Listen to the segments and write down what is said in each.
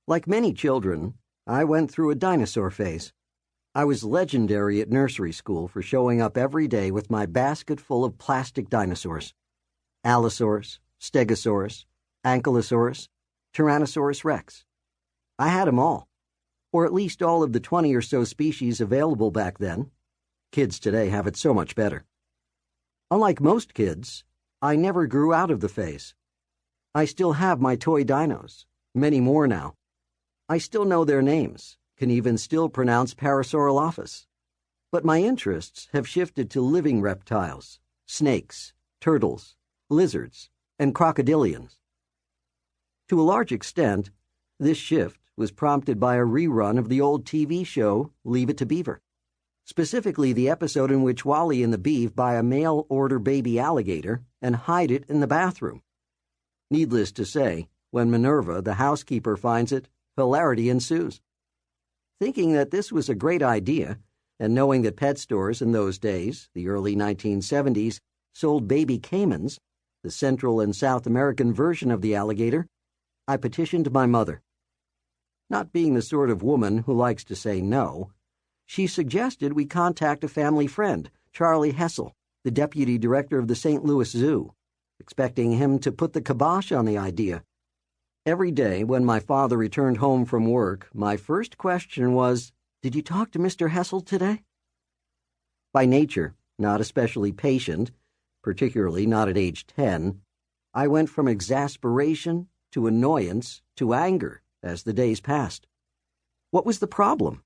Like many children, I went through a dinosaur phase. I was legendary at nursery school for showing up every day with my basket full of plastic dinosaurs. Allosaurus, Stegosaurus, Ankylosaurus, Tyrannosaurus rex. I had them all, or at least all of the 20 or so species available back then. Kids today have it so much better. Unlike most kids, I never grew out of the phase. I still have my toy dinos, many more now. I still know their names, can even still pronounce Parasaurolophus. But my interests have shifted to living reptiles, snakes, turtles, lizards, and crocodilians. To a large extent, this shift was prompted by a rerun of the old TV show Leave It to Beaver, specifically the episode in which Wally and the Beav buy a mail-order baby alligator and hide it in the bathroom. Needless to say, when Minerva, the housekeeper, finds it, hilarity ensues. Thinking that this was a great idea, and knowing that pet stores in those days, the early 1970s, sold baby caimans, the Central and South American version of the alligator, I petitioned my mother. Not being the sort of woman who likes to say no, she suggested we contact a family friend, Charlie Hessel, the deputy director of the St. Louis Zoo, expecting him to put the kibosh on the idea. Every day when my father returned home from work, my first question was, "Did you talk to Mr. Hessel today?" By nature, not especially patient, particularly not at age 10, I went from exasperation to annoyance to anger as the days passed. What was the problem?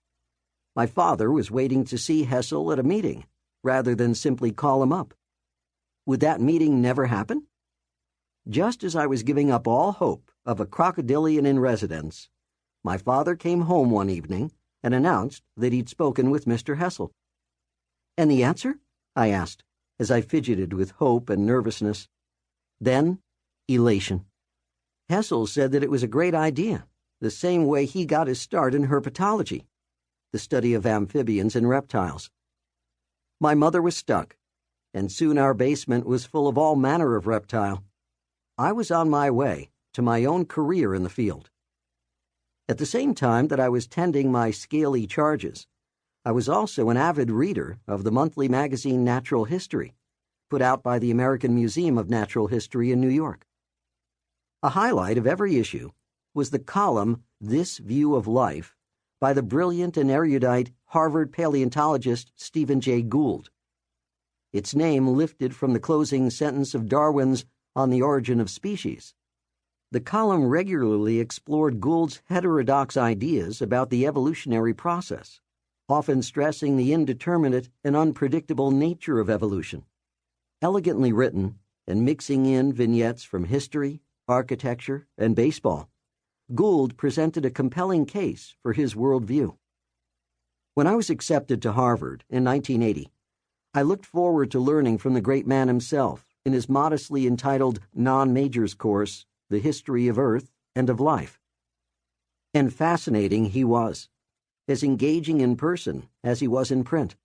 My father was waiting to see Hessel at a meeting, rather than simply call him up. Would that meeting never happen? Just as I was giving up all hope of a crocodilian in residence, my father came home one evening and announced that he'd spoken with Mr. Hessel. "And the answer?" I asked, as I fidgeted with hope and nervousness. Then, elation. Hessel said that it was a great idea, the same way he got his start in herpetology, the study of amphibians and reptiles. My mother was stuck, and soon our basement was full of all manner of reptile. I was on my way to my own career in the field. At the same time that I was tending my scaly charges, I was also an avid reader of the monthly magazine Natural History, put out by the American Museum of Natural History in New York. A highlight of every issue was the column This View of Life by the brilliant and erudite Harvard paleontologist Stephen Jay Gould. Its name lifted from the closing sentence of Darwin's On the Origin of Species. The column regularly explored Gould's heterodox ideas about the evolutionary process, often stressing the indeterminate and unpredictable nature of evolution. Elegantly written and mixing in vignettes from history, architecture, and baseball, Gould presented a compelling case for his worldview. When I was accepted to Harvard in 1980, I looked forward to learning from the great man himself in his modestly entitled non-majors course, The History of Earth and of Life. And fascinating he was, as engaging in person as he was in print.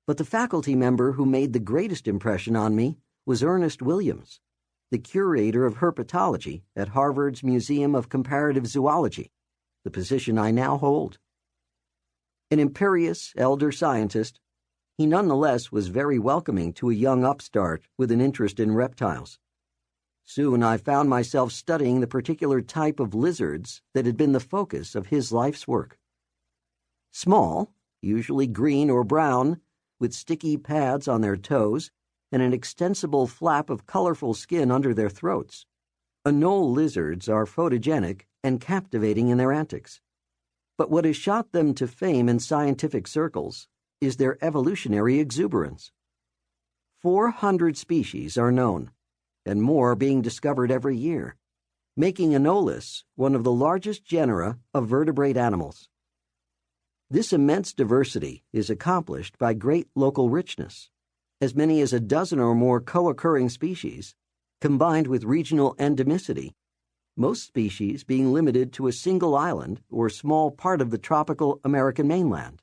But the faculty member who made the greatest impression on me was Ernest Williams, the curator of herpetology at Harvard's Museum of Comparative Zoology, the position I now hold. An imperious elder scientist, he nonetheless was very welcoming to a young upstart with an interest in reptiles. Soon I found myself studying the particular type of lizards that had been the focus of his life's work. Small, usually green or brown, with sticky pads on their toes and an extensible flap of colorful skin under their throats, anole lizards are photogenic and captivating in their antics. But what has shot them to fame in scientific circles is their evolutionary exuberance. 400 species are known, and more are being discovered every year, making Anolis one of the largest genera of vertebrate animals. This immense diversity is accomplished by great local richness, as many as a dozen or more co-occurring species, combined with regional endemicity, most species being limited to a single island or small part of the tropical American mainland.